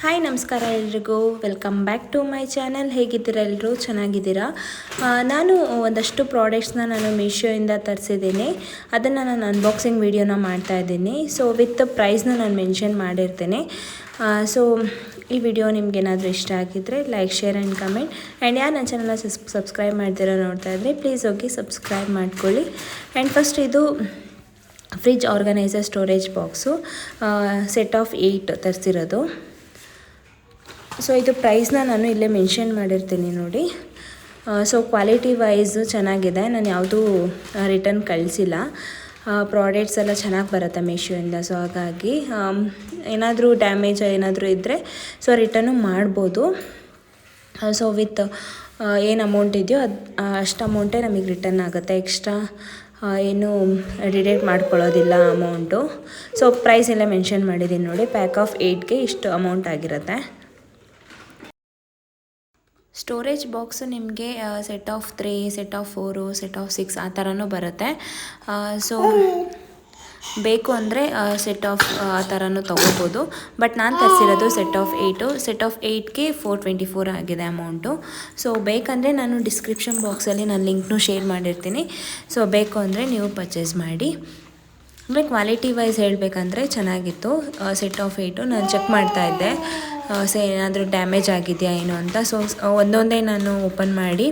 Hi ನಮಸ್ಕಾರ ಎಲ್ರಿಗೂ, welcome back to my channel. ಹೇಗಿದ್ದೀರಾ ಎಲ್ಲರೂ? ಚೆನ್ನಾಗಿದ್ದೀರಾ? ನಾನು ಒಂದಷ್ಟು ಪ್ರಾಡಕ್ಟ್ಸ್ನ ನಾನು ಮೀಶೋಯಿಂದ ತರಿಸಿದ್ದೀನಿ. ಅದನ್ನು ನಾನು ಅನ್ಬಾಕ್ಸಿಂಗ್ ವೀಡಿಯೋನ ಮಾಡ್ತಾಯಿದ್ದೀನಿ. ಸೊ ವಿತ್ ಪ್ರೈಸ್ನ ನಾನು ಮೆನ್ಷನ್ ಮಾಡಿರ್ತೀನಿ. ಸೊ ಈ ವಿಡಿಯೋ ನಿಮ್ಗೇನಾದರೂ ಇಷ್ಟ ಆಗಿದ್ದರೆ like, share and comment. And ಯಾರು ನನ್ನ ಚಾನಲ್ನ ಸಬ್ಸ್ಕ್ರೈಬ್ ಮಾಡ್ದಿರೋ ನೋಡ್ತಾ ಇದ್ದರೆ ಪ್ಲೀಸ್ ಹೋಗಿ ಸಬ್ಸ್ಕ್ರೈಬ್ ಮಾಡ್ಕೊಳ್ಳಿ. ಆ್ಯಂಡ್ ಫಸ್ಟ್ ಇದು fridge organiser storage box set of 8 ತರಿಸಿರೋದು. ಸೊ ಇದು ಪ್ರೈಸ್ನ ನಾನು ಇಲ್ಲೇ ಮೆನ್ಷನ್ ಮಾಡಿರ್ತೀನಿ ನೋಡಿ. ಸೊ ಕ್ವಾಲಿಟಿ ವೈಸು ಚೆನ್ನಾಗಿದೆ. ನಾನು ಯಾವುದೂ ರಿಟರ್ನ್ ಕಳಿಸಿಲ್ಲ. ಪ್ರಾಡಕ್ಟ್ಸ್ ಎಲ್ಲ ಚೆನ್ನಾಗಿ ಬರುತ್ತೆ ಮೀಶೋಯಿಂದ. ಸೊ ಹಾಗಾಗಿ ಏನಾದರೂ ಡ್ಯಾಮೇಜ್ ಏನಾದರೂ ಇದ್ದರೆ ಸೊ ರಿಟರ್ನು ಮಾಡ್ಬೋದು. ಸೊ ವಿತ್ ಏನು ಅಮೌಂಟ್ ಇದೆಯೋ ಅದು ಅಷ್ಟು ಅಮೌಂಟೇ ನಮಗೆ ರಿಟರ್ನ್ ಆಗುತ್ತೆ. ಎಕ್ಸ್ಟ್ರಾ ಏನು ಡಿಡಕ್ಟ್ ಮಾಡ್ಕೊಳ್ಳೋದಿಲ್ಲ ಅಮೌಂಟು. ಸೊ ಪ್ರೈಸ್ ಎಲ್ಲ ಮೆನ್ಷನ್ ಮಾಡಿದ್ದೀನಿ ನೋಡಿ. ಪ್ಯಾಕ್ ಆಫ್ 8ಗೆ ಇಷ್ಟು ಅಮೌಂಟ್ ಆಗಿರುತ್ತೆ. ಸ್ಟೋರೇಜ್ ಬಾಕ್ಸು ನಿಮಗೆ set of 3, set of 4, set of 6 ಆ ಥರನೂ ಬರುತ್ತೆ. ಸೊ ಬೇಕು ಅಂದರೆ ಸೆಟ್ ಆಫ್ ಆ ಥರನೂ ತೊಗೋಬೋದು. ಬಟ್ ನಾನು ತರಿಸಿರೋದು ಸೆಟ್ ಆಫ್ 8. ಸೆಟ್ ಆಫ್ 8ಗೆ 424 ಆಗಿದೆ ಅಮೌಂಟು. ಸೊ ಬೇಕಂದರೆ ನಾನು ಡಿಸ್ಕ್ರಿಪ್ಷನ್ ಬಾಕ್ಸಲ್ಲಿ ನಾನು ಲಿಂಕ್ನೂ ಶೇರ್ ಮಾಡಿರ್ತೀನಿ. ಸೊ ಬೇಕು ಅಂದರೆ ನೀವು ಪರ್ಚೇಸ್ ಮಾಡಿ. ಅಂದರೆ ಕ್ವಾಲಿಟಿ ವೈಸ್ ಹೇಳಬೇಕಂದ್ರೆ ಚೆನ್ನಾಗಿತ್ತು. ಸೆಟ್ ಆಫ್ 8 ನಾನು ಚೆಕ್ ಮಾಡ್ತಾಯಿದ್ದೆ ಸೊ ಏನಾದರೂ ಡ್ಯಾಮೇಜ್ ಆಗಿದೆಯಾ ಏನು ಅಂತ. ಸೊ ಒಂದೊಂದೇ ನಾನು ಓಪನ್ ಮಾಡಿ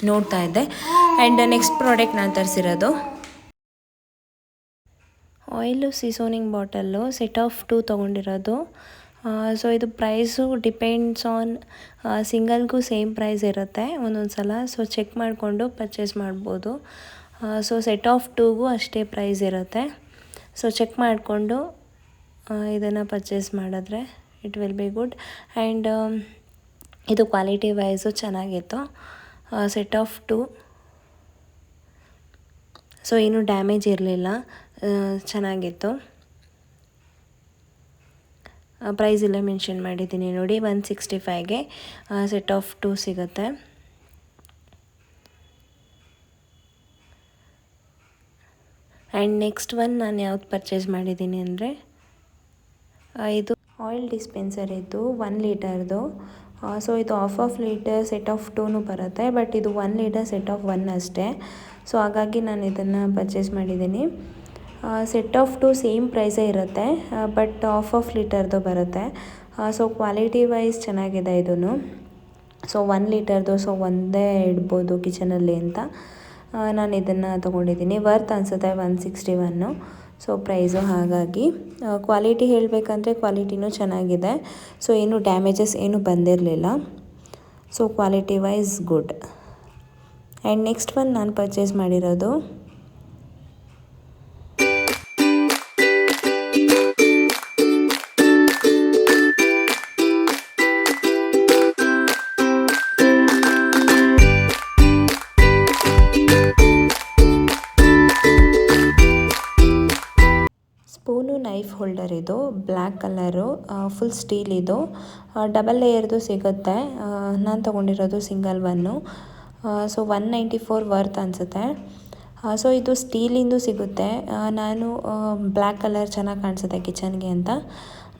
ನೋಡ್ತಾ ಇದ್ದೆ. ಆ್ಯಂಡ್ ನೆಕ್ಸ್ಟ್ ಪ್ರಾಡಕ್ಟ್ ನಾನು ತರಿಸಿರೋದು oil seasoning bottle set of 2 ತೊಗೊಂಡಿರೋದು. ಸೊ ಇದು ಪ್ರೈಸು ಡಿಪೆಂಡ್ಸ್ ಆನ್ ಸಿಂಗಲ್ಗೂ ಸೇಮ್ ಪ್ರೈಸ್ ಇರುತ್ತೆ ಒಂದೊಂದು ಸಲ. ಸೊ ಚೆಕ್ ಮಾಡಿಕೊಂಡು ಪರ್ಚೇಸ್ ಮಾಡ್ಬೋದು. ಸೊ ಸೆಟ್ ಆಫ್ 2ಗೂ ಅಷ್ಟೇ ಪ್ರೈಸ್ ಇರುತ್ತೆ. ಸೊ ಚೆಕ್ ಮಾಡಿಕೊಂಡು ಇದನ್ನು ಪರ್ಚೇಸ್ ಮಾಡಿದ್ರೆ it will be good. And ಇದು ಕ್ವಾಲಿಟಿ ವೈಸು ಚೆನ್ನಾಗಿತ್ತು. ಸೆಟ್ ಆಫ್ 2 ಸೊ ಏನೂ ಡ್ಯಾಮೇಜ್ ಇರಲಿಲ್ಲ, ಚೆನ್ನಾಗಿತ್ತು. ಪ್ರೈಸ್ ಇಲ್ಲ ಮೆನ್ಷನ್ ಮಾಡಿದ್ದೀನಿ ನೋಡಿ. 165ಗೆ ಸೆಟ್ ಆಫ್ 2 ಸಿಗುತ್ತೆ. ಆ್ಯಂಡ್ ನೆಕ್ಸ್ಟ್ ಒನ್ ನಾನು ಯಾವ್ದು ಪರ್ಚೇಸ್ ಮಾಡಿದ್ದೀನಿ ಅಂದರೆ ಇದು ಆಯಿಲ್ ಡಿಸ್ಪೆನ್ಸರ್ ಇದ್ದು 1 ಲೀಟರ್ದು. ಸೊ ಇದು ಹಾಫ್ ಲೀಟರ್ ಸೆಟ್ ಆಫ್ 2 ಬರುತ್ತೆ. ಬಟ್ ಇದು 1 ಲೀಟರ್ ಸೆಟ್ ಆಫ್ 1 ಅಷ್ಟೇ. ಸೊ ಹಾಗಾಗಿ ನಾನು ಇದನ್ನು ಪರ್ಚೇಸ್ ಮಾಡಿದ್ದೀನಿ. ಸೆಟ್ ಆಫ್ 2 ಸೇಮ್ ಪ್ರೈಸೇ ಇರುತ್ತೆ, ಬಟ್ ಹಾಫ್ ಲೀಟರ್ದು ಬರುತ್ತೆ. ಸೊ ಕ್ವಾಲಿಟಿ ವೈಸ್ ಚೆನ್ನಾಗಿದೆ ಇದೂ. ಸೊ 1 ಲೀಟರ್ದು ಸೊ ಒಂದೇ ಇಡ್ಬೋದು ಕಿಚನಲ್ಲಿ ಅಂತ ನಾನು ಇದನ್ನು ತೊಗೊಂಡಿದ್ದೀನಿ. ವರ್ತ್ ಅನಿಸುತ್ತೆ 161 ಸೊ ಪ್ರೈಸು. ಹಾಗಾಗಿ ಕ್ವಾಲಿಟಿ ಹೇಳಬೇಕಂದ್ರೆ ಕ್ವಾಲಿಟಿನೂ ಚೆನ್ನಾಗಿದೆ. ಸೊ ಏನು ಡ್ಯಾಮೇಜಸ್ ಏನೂ ಬಂದಿರಲಿಲ್ಲ. So quality wise good. And next one ನಾನು ಪರ್ಚೇಸ್ ಮಾಡಿರೋದು ಸ್ಪೂನು ನೈಫ್ ಹೋಲ್ಡರ್. ಇದು ಬ್ಲ್ಯಾಕ್ ಕಲರು, ಫುಲ್ ಸ್ಟೀಲ್. ಇದು ಡಬಲ್ ಲೇಯರ್ದು ಸಿಗುತ್ತೆ. ನಾನು ತೊಗೊಂಡಿರೋದು ಸಿಂಗಲ್ ಒನ್ನು. ಸೊ 194 ವರ್ತ್ ಅನಿಸುತ್ತೆ. ಸೊ ಇದು ಸ್ಟೀಲಿಂದು ಸಿಗುತ್ತೆ. ನಾನು ಬ್ಲ್ಯಾಕ್ ಕಲರ್ ಚೆನ್ನಾಗಿ ಕಾಣಿಸುತ್ತೆ ಕಿಚನ್ಗೆ ಅಂತ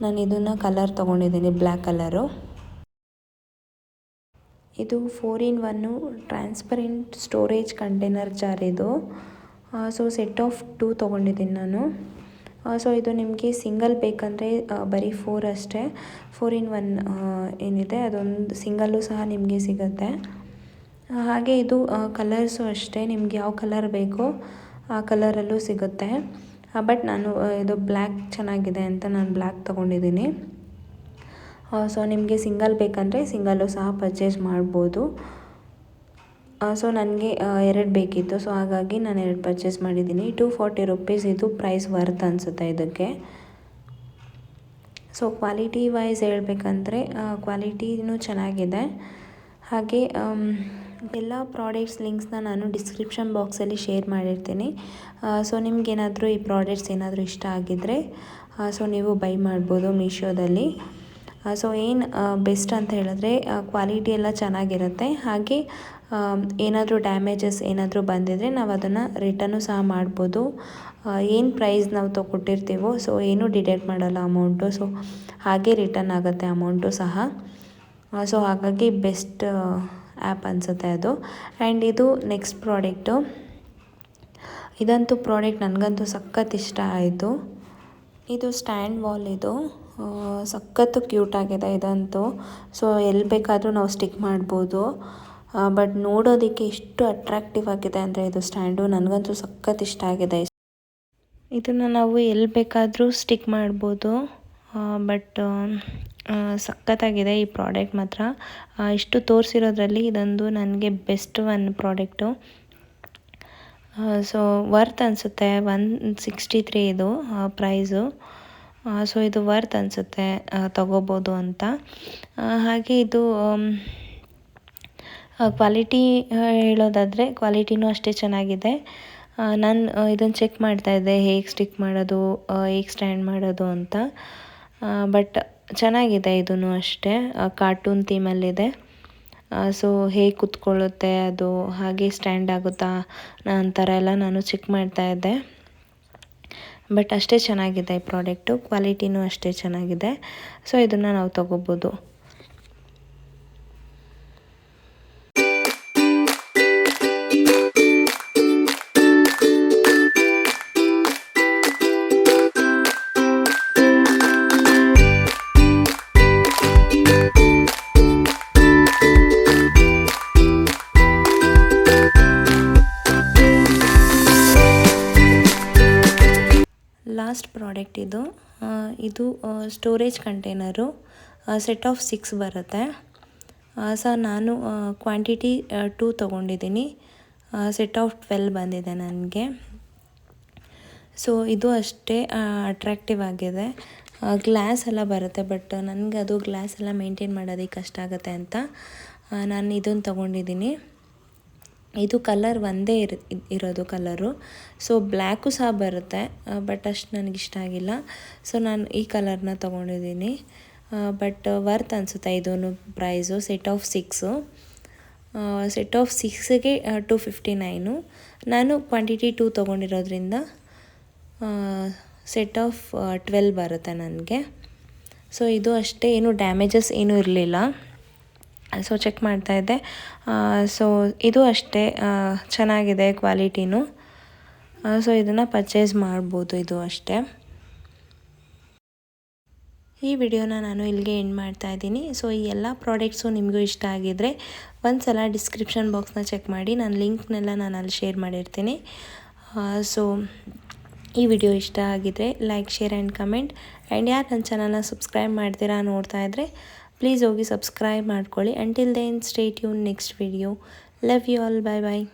ನಾನು ಇದನ್ನು ಕಲರ್ ತೊಗೊಂಡಿದ್ದೀನಿ, ಬ್ಲ್ಯಾಕ್ ಕಲರು. ಇದು 4-in-1 transparent storage container jar ಇದು. ಸೊ ಸೆಟ್ ಆಫ್ 2 ತೊಗೊಂಡಿದ್ದೀನಿ ನಾನು. ಸೊ ಇದು ನಿಮಗೆ ಸಿಂಗಲ್ ಬೇಕಂದರೆ ಬರೀ 4 ಅಷ್ಟೇ. 4-in-1 ಏನಿದೆ ಅದೊಂದು ಸಿಂಗಲ್ಲು ಸಹ ನಿಮಗೆ ಸಿಗುತ್ತೆ. ಹಾಗೆ ಇದು ಕಲರ್ಸು ಅಷ್ಟೇ, ನಿಮ್ಗೆ ಯಾವ ಕಲರ್ ಬೇಕೋ ಆ ಕಲರಲ್ಲೂ ಸಿಗುತ್ತೆ. ಬಟ್ ನಾನು ಇದು ಬ್ಲ್ಯಾಕ್ ಚೆನ್ನಾಗಿದೆ ಅಂತ ನಾನು ಬ್ಲ್ಯಾಕ್ ತೊಗೊಂಡಿದ್ದೀನಿ. ಸೊ ನಿಮಗೆ ಸಿಂಗಲ್ ಬೇಕಂದರೆ ಸಿಂಗಲ್ಲು ಸಹ ಪರ್ಚೇಸ್ ಮಾಡ್ಬೋದು. ಸೊ ನನಗೆ 2 ಬೇಕಿತ್ತು. ಸೊ ಹಾಗಾಗಿ ನಾನು 2 ಪರ್ಚೇಸ್ ಮಾಡಿದ್ದೀನಿ. 240 ರುಪೀಸ್ ಇದು ಪ್ರೈಸ್ ವರ್ತ್ ಅನಿಸುತ್ತೆ ಇದಕ್ಕೆ. ಸೊ ಕ್ವಾಲಿಟಿ ವೈಸ್ ಹೇಳಬೇಕಂದ್ರೆ ಕ್ವಾಲಿಟಿನೂ ಚೆನ್ನಾಗಿದೆ. ಹಾಗೆ ಎಲ್ಲ ಪ್ರಾಡಕ್ಟ್ಸ್ ಲಿಂಕ್ಸ್ನ ನಾನು ಡಿಸ್ಕ್ರಿಪ್ಷನ್ ಬಾಕ್ಸಲ್ಲಿ ಶೇರ್ ಮಾಡಿರ್ತೀನಿ. ಸೊ ನಿಮಗೇನಾದರೂ ಈ ಪ್ರಾಡಕ್ಟ್ಸ್ ಏನಾದರೂ ಇಷ್ಟ ಆಗಿದ್ದರೆ ಸೊ ನೀವು ಬೈ ಮಾಡ್ಬೋದು ಮೀಶೋದಲ್ಲಿ. ಸೊ ಏನು ಬೆಸ್ಟ್ ಅಂತ ಹೇಳಿದ್ರೆ ಕ್ವಾಲಿಟಿ ಎಲ್ಲ ಚೆನ್ನಾಗಿರುತ್ತೆ. ಹಾಗೆ ಏನಾದರೂ ಡ್ಯಾಮೇಜಸ್ ಏನಾದರೂ ಬಂದಿದ್ರೆ ನಾವು ಅದನ್ನು ರಿಟರ್ನು ಸಹ ಮಾಡ್ಬೋದು. ಏನು ಪ್ರೈಸ್ ನಾವು ಕೊಟ್ಟಿರ್ತೀವೋ ಸೊ ಏನೂ ಡಿಡಕ್ಟ್ ಮಾಡಲ್ಲ ಅಮೌಂಟು, ಸೊ ಹಾಗೆ ರಿಟರ್ನ್ ಆಗುತ್ತೆ ಅಮೌಂಟು ಸಹ. ಸೊ ಹಾಗಾಗಿ ಬೆಸ್ಟ್ ಆ್ಯಪ್ ಅನಿಸುತ್ತೆ ಅದು. ಆ್ಯಂಡ್ ಇದು ನೆಕ್ಸ್ಟ್ ಪ್ರಾಡಕ್ಟು. ಇದಂತೂ ಪ್ರಾಡಕ್ಟ್ ನನಗಂತೂ ಸಖತ್ ಇಷ್ಟ ಆಯಿತು. ಇದು ಸ್ಟ್ಯಾಂಡ್ ವಾಲ್. ಇದು ಸಖತ್ತು ಕ್ಯೂಟಾಗಿದೆ ಇದಂತೂ. ಸೊ ಎಲ್ಲಿ ಬೇಕಾದರೂ ನಾವು ಸ್ಟಿಕ್ ಮಾಡ್ಬೋದು. ಬಟ್ ನೋಡೋದಕ್ಕೆ ಎಷ್ಟು ಅಟ್ರಾಕ್ಟಿವ್ ಆಗಿದೆ ಅಂದರೆ ಇದು ಸ್ಟ್ಯಾಂಡು ನನಗಂತೂ ಸಖತ್ ಇಷ್ಟ ಆಗಿದೆ. ಇದನ್ನು ನಾವು ಎಲ್ಲಿ ಬೇಕಾದರೂ ಸ್ಟಿಕ್ ಮಾಡ್ಬೋದು. ಬಟ್ ಸಖತ್ತಾಗಿದೆ ಈ ಪ್ರಾಡಕ್ಟ್ ಮಾತ್ರ. ಇಷ್ಟು ತೋರಿಸಿರೋದ್ರಲ್ಲಿ ಇದೊಂದು ನನಗೆ best one product. So worth ಅನಿಸುತ್ತೆ. 163 ಇದು ಪ್ರೈಸು. ಸೊ ಇದು ವರ್ತ್ ಅನಿಸುತ್ತೆ ತಗೋಬೋದು ಅಂತ. ಹಾಗೆ ಇದು ಕ್ವಾಲಿಟಿ ಹೇಳೋದಾದರೆ ಕ್ವಾಲಿಟಿನೂ ಅಷ್ಟೇ ಚೆನ್ನಾಗಿದೆ. ನಾನು ಇದನ್ನು ಚೆಕ್ ಮಾಡ್ತಾಯಿದ್ದೆ ಹೇಗೆ ಸ್ಟಿಕ್ ಮಾಡೋದು, ಹೇಗೆ ಸ್ಟ್ಯಾಂಡ್ ಮಾಡೋದು ಅಂತ. ಬಟ್ ಚೆನ್ನಾಗಿದೆ ಇದೂ ಅಷ್ಟೇ. ಕಾರ್ಟೂನ್ ಥೀಮಲ್ಲಿದೆ. ಸೊ ಹೇಗೆ ಕೂತ್ಕೊಳ್ಳುತ್ತೆ ಅದು, ಹಾಗೆ ಸ್ಟ್ಯಾಂಡ್ ಆಗುತ್ತಾ ಅಂತರ ಎಲ್ಲ ನಾನು ಚೆಕ್ ಮಾಡ್ತಾಯಿದ್ದೆ. ಬಟ್ ಅಷ್ಟೇ ಚೆನ್ನಾಗಿದೆ ಈ ಪ್ರಾಡಕ್ಟು, ಕ್ವಾಲಿಟಿನೂ ಅಷ್ಟೇ ಚೆನ್ನಾಗಿದೆ. ಸೊ ಇದನ್ನು ನಾವು ತಗೋಬೋದು. ಲಾಸ್ಟ್ ಪ್ರಾಡಕ್ಟ್ ಇದು. ಇದು ಸ್ಟೋರೇಜ್ ಕಂಟೈನರು. ಸೆಟ್ ಆಫ್ 6 ಬರುತ್ತೆ. ಸೊ ನಾನು ಕ್ವಾಂಟಿಟಿ 2 ತೊಗೊಂಡಿದ್ದೀನಿ. ಸೆಟ್ ಆಫ್ 12 ಬಂದಿದೆ ನನಗೆ. ಸೊ ಇದು ಅಷ್ಟೇ ಅಟ್ರಾಕ್ಟಿವ್ ಆಗಿದೆ. ಗ್ಲಾಸ್ ಎಲ್ಲ ಬರುತ್ತೆ, ಬಟ್ ನನಗೆ ಅದು ಗ್ಲಾಸ್ ಎಲ್ಲ ಮೇಂಟೈನ್ ಮಾಡೋದಕ್ಕೆ ಕಷ್ಟ ಆಗುತ್ತೆ ಅಂತ ನಾನು ಇದನ್ನು ತೊಗೊಂಡಿದ್ದೀನಿ. ಇದು ಕಲರ್ ಒಂದೇ ಇರೋದು ಕಲರು. ಸೊ ಬ್ಲ್ಯಾಕು ಸಹ ಬರುತ್ತೆ, ಬಟ್ ಅಷ್ಟು ನನಗಿಷ್ಟ ಆಗಿಲ್ಲ. ಸೊ ನಾನು ಈ ಕಲರ್ನ ತೊಗೊಂಡಿದ್ದೀನಿ. ಬಟ್ ವರ್ತ್ ಅನಿಸುತ್ತೆ ಇದೂ price. Set of 6. Set of 6ಗೆ 259. ನಾನು ಕ್ವಾಂಟಿಟಿ 2 ತೊಗೊಂಡಿರೋದ್ರಿಂದ ಸೆಟ್ ಆಫ್ 12 ಬರುತ್ತೆ ನನಗೆ. ಸೊ ಇದು ಅಷ್ಟೇ, ಏನೂ ಡ್ಯಾಮೇಜಸ್ ಏನೂ ಇರಲಿಲ್ಲ. ಸೊ ಚೆಕ್ ಮಾಡ್ತಾಯಿದ್ದೆ. ಸೊ ಇದು ಅಷ್ಟೇ ಚೆನ್ನಾಗಿದೆ ಕ್ವಾಲಿಟಿನೂ. ಸೊ ಇದನ್ನು ಪರ್ಚೇಸ್ ಮಾಡ್ಬೋದು. ಇದು ಅಷ್ಟೇ. ಈ ವಿಡಿಯೋನ ನಾನು ಇಲ್ಲಿಗೆ ಎಂಡ್ ಮಾಡ್ತಾಯಿದ್ದೀನಿ. ಸೊ ಈ ಎಲ್ಲ ಪ್ರಾಡಕ್ಟ್ಸು ನಿಮಗೂ ಇಷ್ಟ ಆಗಿದ್ದರೆ ಒಂದು ಸಲ ಡಿಸ್ಕ್ರಿಪ್ಷನ್ ಬಾಕ್ಸ್ನ ಚೆಕ್ ಮಾಡಿ. ನಾನು ಲಿಂಕ್ನೆಲ್ಲ ನಾನು ಅಲ್ಲಿ ಶೇರ್ ಮಾಡಿರ್ತೀನಿ. ಸೊ ಈ ವಿಡಿಯೋ ಇಷ್ಟ ಆಗಿದ್ದರೆ like, share and comment. And ಯಾರು ನನ್ನ ಚಾನಲ್ನ ಸಬ್ಸ್ಕ್ರೈಬ್ ಮಾಡ್ತೀರಾ ನೋಡ್ತಾ ಇದ್ದರೆ ಪ್ಲೀಸ್ ಹೋಗಿ ಸಬ್ಸ್ಕ್ರೈಬ್ ಮಾಡ್ಕೊಳ್ಳಿ. Until then stay tune next video. Love you all. Bye bye.